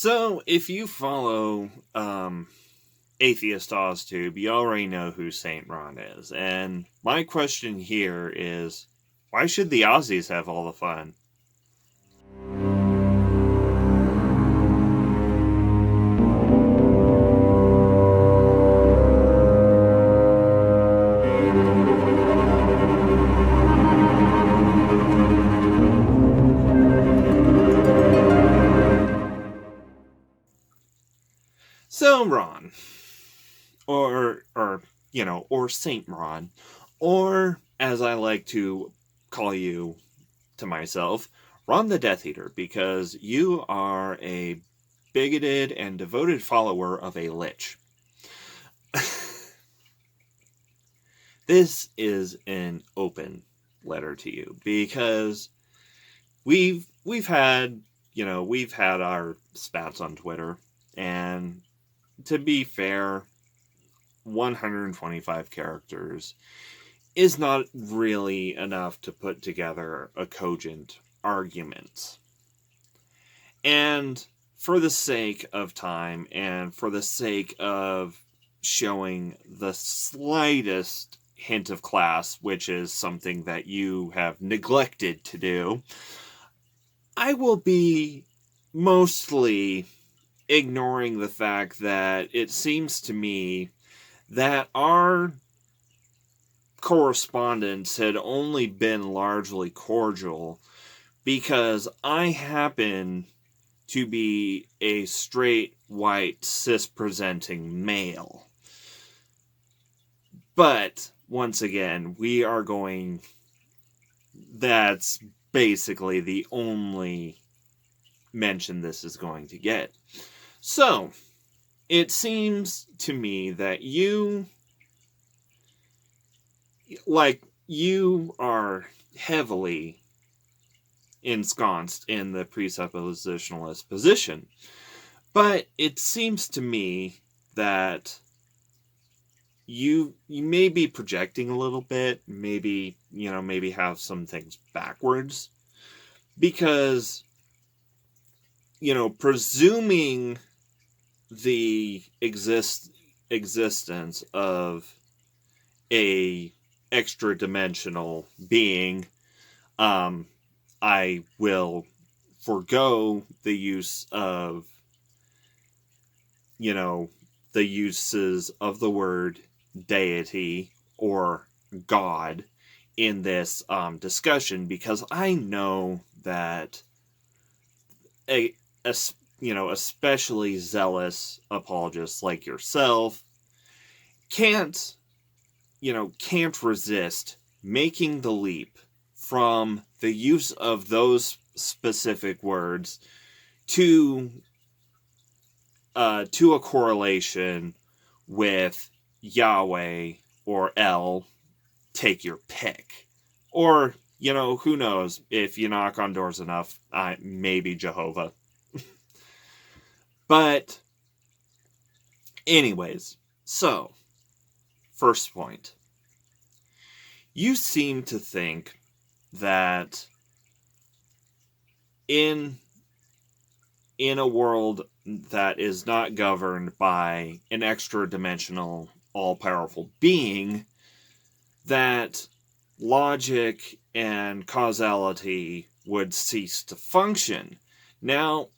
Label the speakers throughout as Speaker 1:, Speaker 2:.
Speaker 1: So, if you follow Atheist Oztube, you already know who St. Ron is. And my question here is, why should the Aussies have all the fun? So, Ron, or Saint Ron, or as I like to call you to myself, Ron the Death Eater, because you are a bigoted and devoted follower of a lich. This is an open letter to you because we've had our spats on Twitter, and to be fair, 125 characters is not really enough to put together a cogent argument. And for the sake of time and for the sake of showing the slightest hint of class, which is something that you have neglected to do, I will be mostly ignoring the fact that it seems to me that our correspondence had only been largely cordial because I happen to be a straight, white, cis-presenting male. But, once again, that's basically the only mention this is going to get. So, it seems to me that you are heavily ensconced in the presuppositionalist position. But it seems to me that you may be projecting a little bit, maybe have some things backwards, because, presuming the existence of a extra-dimensional being, I will forego the use of, the uses of the word deity or God in this discussion, because I know that especially zealous apologists like yourself can't resist making the leap from the use of those specific words to a correlation with Yahweh or El, take your pick. Or, who knows, if you knock on doors enough, maybe Jehovah. But, anyways, so, first point. You seem to think that in a world that is not governed by an extra-dimensional, all-powerful being, that logic and causality would cease to function. Now,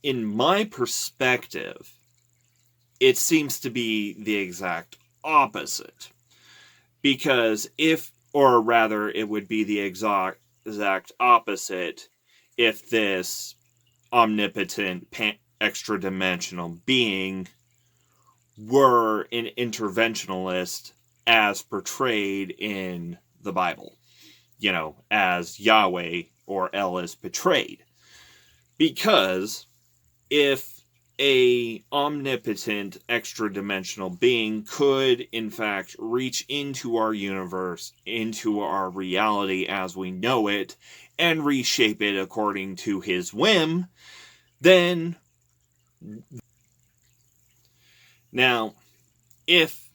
Speaker 1: in my perspective, it seems to be the exact opposite. Because it would be the exact opposite if this omnipotent extra-dimensional being were an interventionalist as portrayed in the Bible. As Yahweh or El is portrayed. Because if a omnipotent extra-dimensional being could, in fact, reach into our universe, into our reality as we know it, and reshape it according to his whim, then... Now, if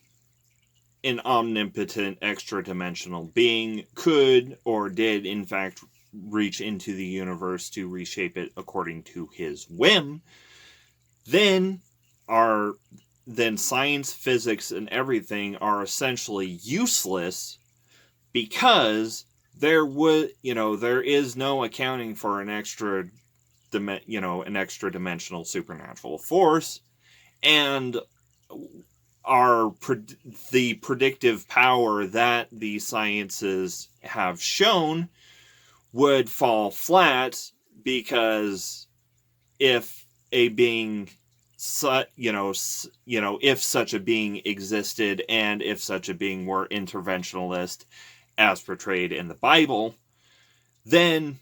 Speaker 1: an omnipotent extra-dimensional being could, or did, in fact, reach into the universe to reshape it according to his whim, then then science, physics, and everything are essentially useless, because there is no accounting for an extra dimensional supernatural force, and the predictive power that the sciences have shown would fall flat, because if a being, if such a being existed, and if such a being were interventionalist as portrayed in the Bible, then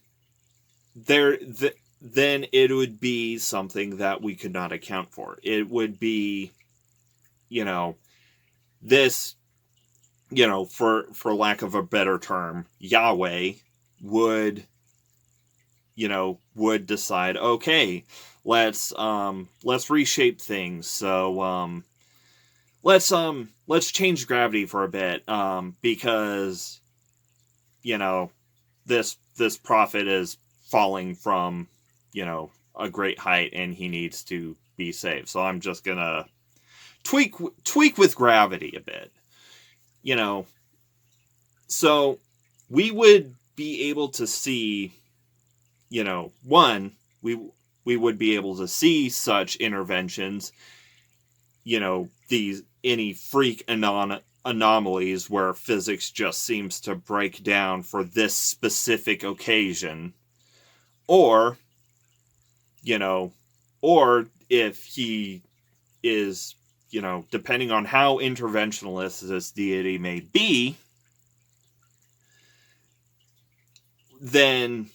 Speaker 1: then it would be something that we could not account for. It would be, this, for lack of a better term, Yahweh would decide, okay, let's reshape things. So let's change gravity for a bit, because this prophet is falling from a great height, and he needs to be saved. So I'm just gonna tweak with gravity a bit. So we would be able to see, one, we would be able to see such interventions, any freak anomalies where physics just seems to break down for this specific occasion, or if he is, depending on how interventionalist this deity may be, then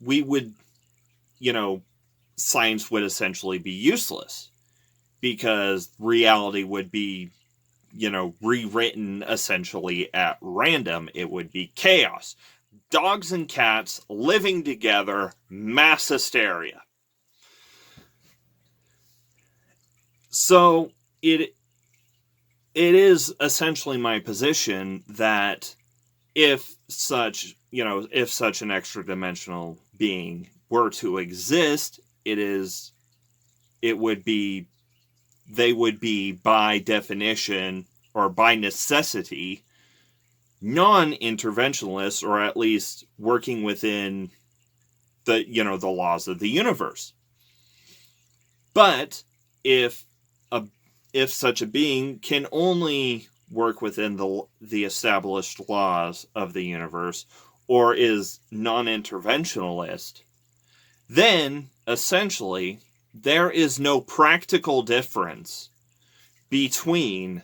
Speaker 1: we would, science would essentially be useless, because reality would be, rewritten essentially at random. It would be chaos. Dogs and cats living together, mass hysteria. So it is essentially my position that if such an extra dimensional being were to exist, they would be by definition, or by necessity, non-interventionalists, or at least working within the laws of the universe. But if such a being can only work within the established laws of the universe, or is non-interventionalist, then essentially there is no practical difference between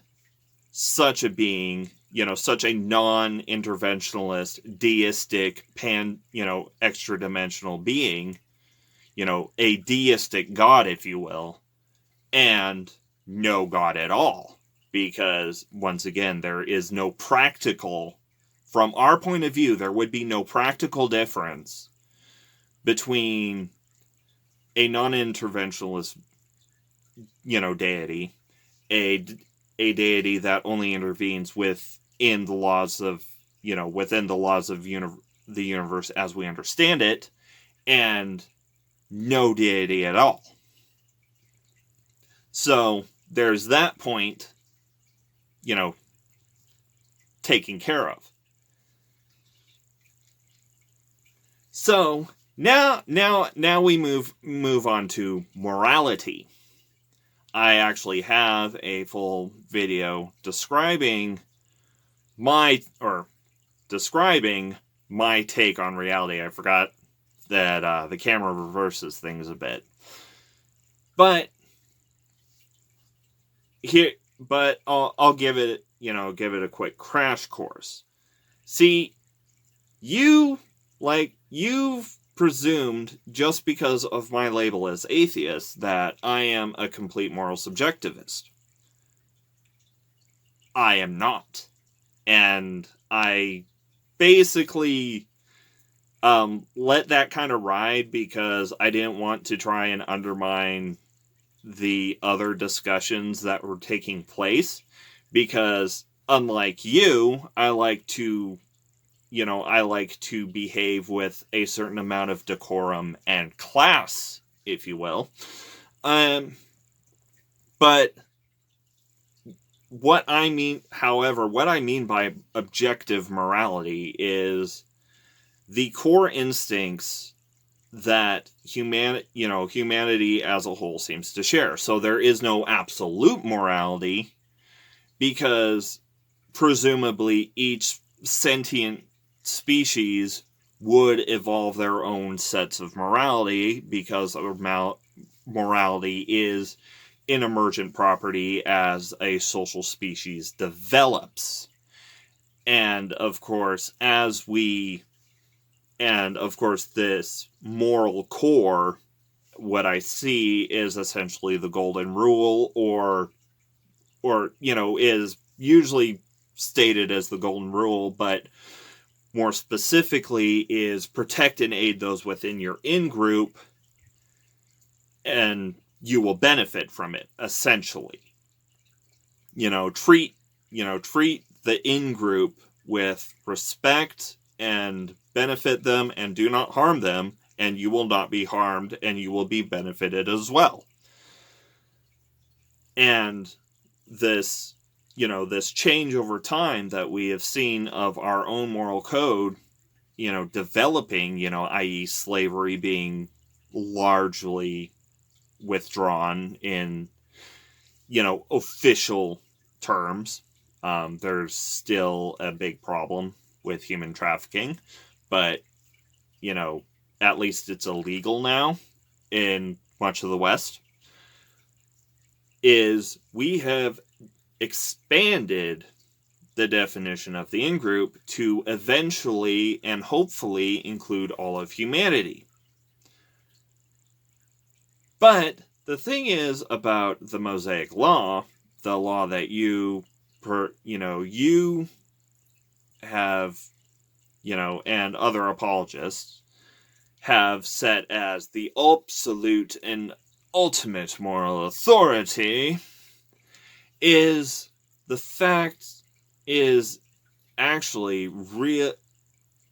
Speaker 1: such a being, such a non-interventionalist, deistic, extra-dimensional being, a deistic god, if you will, and no god at all. Because, once again, there is no practical, from our point of view, there would be no practical difference between a non-interventionalist, deity, a deity that only intervenes within the laws of, the universe as we understand it, and no deity at all. So there's that point, taken care of. So now we move on to morality. I actually have a full video describing my take on reality. I forgot that the camera reverses things a bit. But I'll give it a quick crash course. See, you've presumed, just because of my label as atheist, that I am a complete moral subjectivist. I am not. And I basically let that kind of ride, because I didn't want to try and undermine the other discussions that were taking place, because unlike you, I like to behave with a certain amount of decorum and class, if you will. But what I mean by objective morality is the core instincts that humanity as a whole seems to share. So there is no absolute morality, because presumably each sentient species would evolve their own sets of morality, because morality is an emergent property as a social species develops. And of course, this moral core, what I see is essentially the golden rule, or is usually stated as the golden rule, but more specifically is protect and aid those within your in-group, and you will benefit from it, essentially. Treat the in-group with respect and benefit them, and do not harm them, and you will not be harmed, and you will be benefited as well. And this change over time that we have seen of our own moral code, developing, i.e. slavery being largely withdrawn in, official terms. There's still a big problem with human trafficking, but, at least it's illegal now in much of the West, is we have expanded the definition of the in-group to eventually and hopefully include all of humanity. But the thing is about the Mosaic Law, the law that you have, and other apologists have set as the absolute and ultimate moral authority, is the fact is actually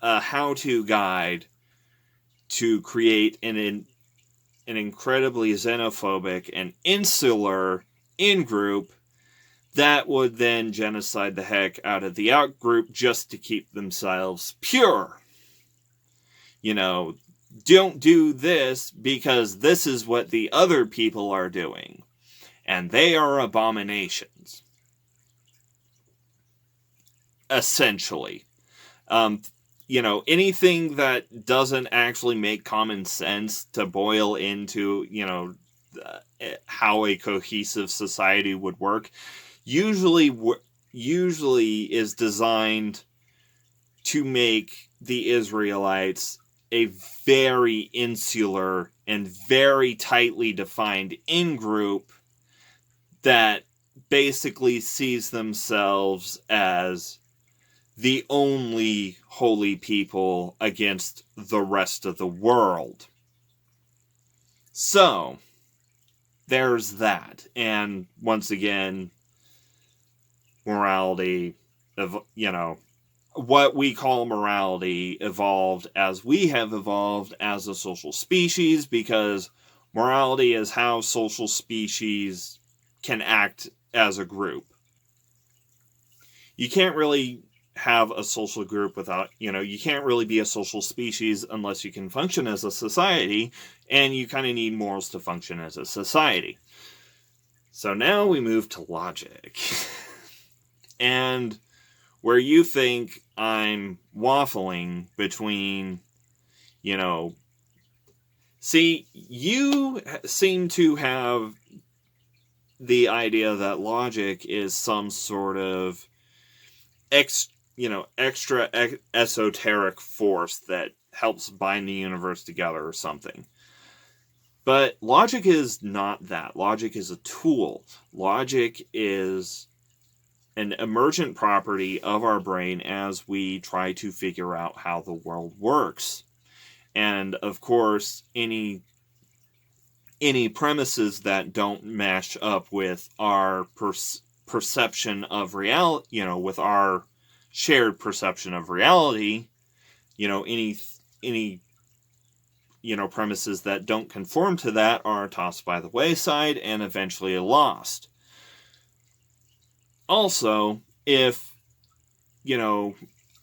Speaker 1: a how-to guide to create an incredibly xenophobic and insular in-group that would then genocide the heck out of the out-group just to keep themselves pure. Don't do this because this is what the other people are doing, and they are abominations. Essentially. Anything that doesn't actually make common sense to boil into, how a cohesive society would work, usually is designed to make the Israelites a very insular and very tightly defined in-group that basically sees themselves as the only holy people against the rest of the world. So, there's that. And once again, morality, what we call morality evolved as we have evolved as a social species, because morality is how social species can act as a group. You can't really have a social group without, you can't really be a social species unless you can function as a society, and you kind of need morals to function as a society. So now we move to logic. And where you think I'm waffling between, see, you seem to have the idea that logic is some sort of extra esoteric force that helps bind the universe together or something. But logic is not that. Logic is a tool. Logic is an emergent property of our brain as we try to figure out how the world works. And of course, any premises that don't match up with our perception of reality, with our shared perception of reality, any premises that don't conform to that are tossed by the wayside and eventually lost. Also, if,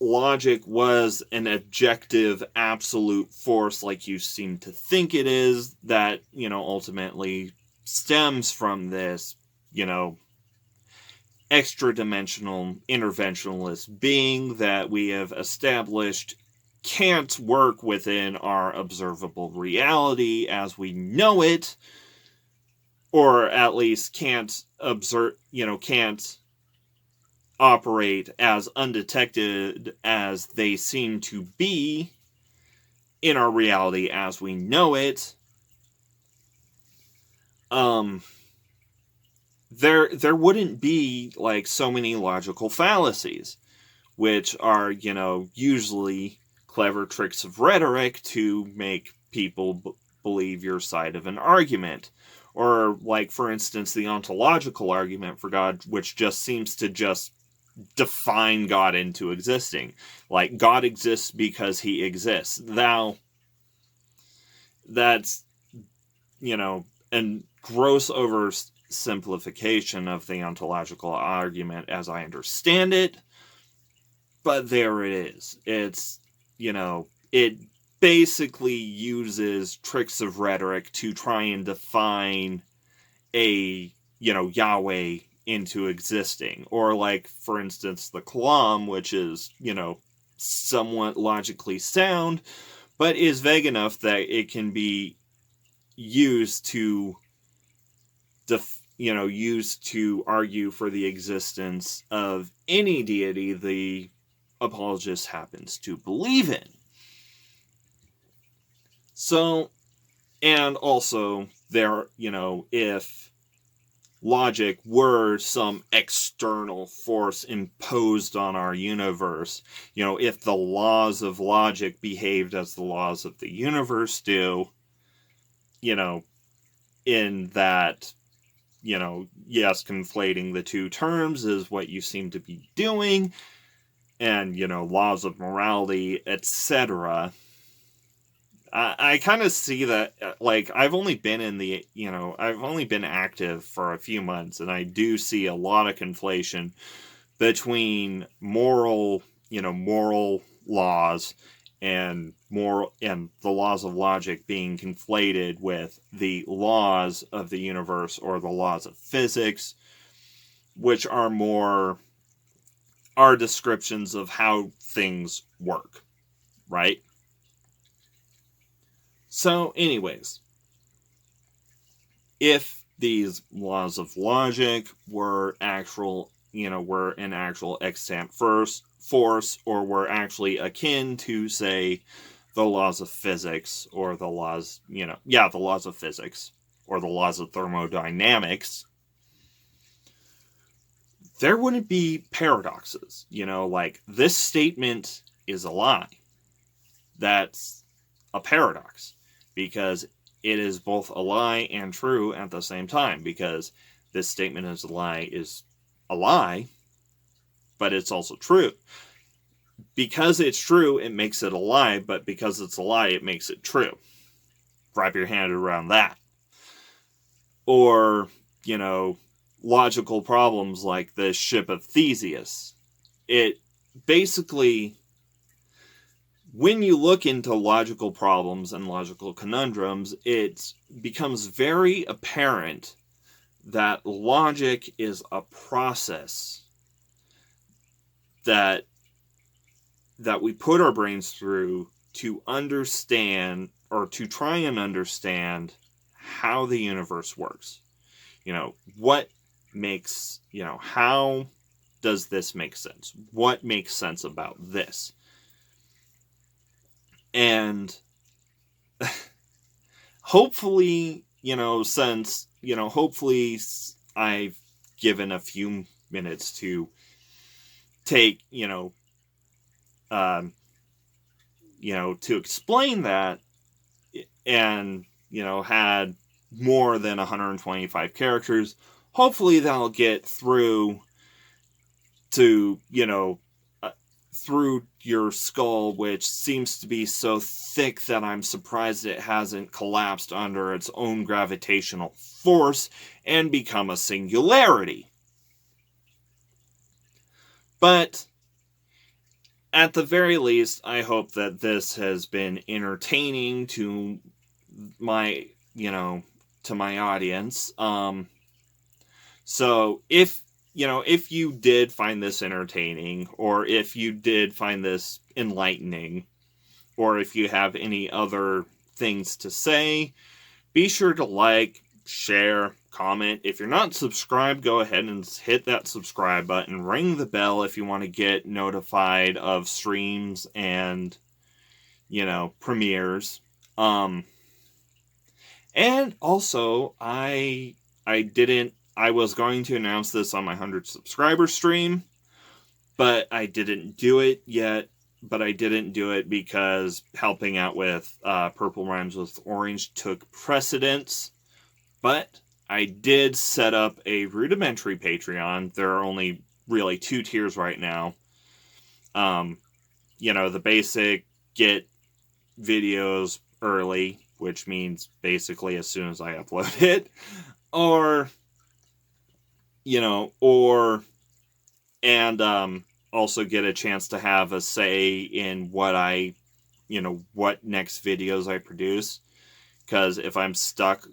Speaker 1: logic was an objective, absolute force like you seem to think it is, that, ultimately stems from this, extra-dimensional interventionalist being that we have established can't work within our observable reality as we know it, or at least can't operate as undetected as they seem to be in our reality as we know it, there wouldn't be like so many logical fallacies, which are, usually clever tricks of rhetoric to make people believe your side of an argument. Or, like, for instance, the ontological argument for God, which just seems to just define God into existing. Like, God exists because he exists. Now, that's, a gross oversimplification of the ontological argument as I understand it. But there it is. It's, it basically uses tricks of rhetoric to try and define a, Yahweh into existing. Or like, for instance, the Kalam, which is, somewhat logically sound, but is vague enough that it can be used to, used to argue for the existence of any deity the apologist happens to believe in. So, and also, there, if logic were some external force imposed on our universe, if the laws of logic behaved as the laws of the universe do, in that, yes, conflating the two terms is what you seem to be doing, and, laws of morality, etc., I kind of see that, like, I've only been active for a few months, and I do see a lot of conflation between moral laws and the laws of logic being conflated with the laws of the universe or the laws of physics, which are descriptions of how things work, right? So, anyways, if these laws of logic were were an actual extant force, or were actually akin to, say, the laws of physics, or the laws, the laws of physics, or the laws of thermodynamics, there wouldn't be paradoxes. Like, this statement is a lie. That's a paradox, because it is both a lie and true at the same time, because this statement is a lie, but it's also true. Because it's true, it makes it a lie, but because it's a lie, it makes it true. Wrap your hand around that. Or, logical problems like the ship of Theseus. It basically, when you look into logical problems and logical conundrums, it becomes very apparent that logic is a process that we put our brains through to understand, or to try and understand, how the universe works. What makes, how does this make sense? What makes sense about this? And hopefully, hopefully I've given a few minutes to take, to explain that, and, had more than 125 characters. Hopefully that'll get through to, through your skull, which seems to be so thick that I'm surprised it hasn't collapsed under its own gravitational force and become a singularity. But at the very least, I hope that this has been entertaining to my, to my audience. So if you did find this entertaining, or if you did find this enlightening, or if you have any other things to say, be sure to like, share, comment. If you're not subscribed, go ahead and hit that subscribe button. Ring the bell if you want to get notified of streams and, premieres. And also, I was going to announce this on my 100 subscriber stream, but I didn't do it yet. But I didn't do it because helping out with Purple Rhymes with Orange took precedence. But I did set up a rudimentary Patreon. There are only really 2 tiers right now. The basic, get videos early, which means basically as soon as I upload it, also get a chance to have a say in what what next videos I produce. Because if I'm stuck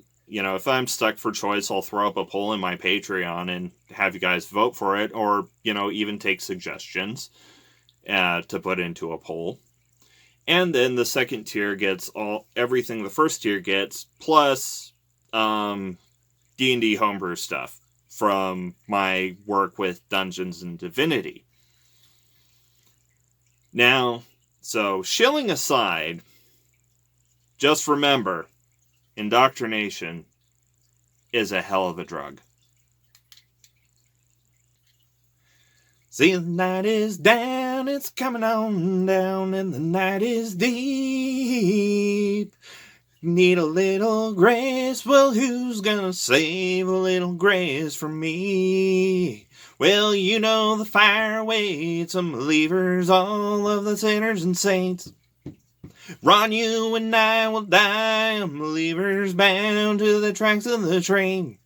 Speaker 1: for choice, I'll throw up a poll in my Patreon and have you guys vote for it, or, even take suggestions to put into a poll. And then the second tier gets everything the first tier gets, plus D&D homebrew stuff from my work with Dungeons and Divinity. Now, so shilling aside, just remember, indoctrination is a hell of a drug. See, the night is down, it's coming on down, and the night is deep. Need a little grace, well, who's gonna save a little grace for me? Well, the fire waits some believers, all of the sinners and saints. Ron, you and I will die, believers bound to the tracks of the train.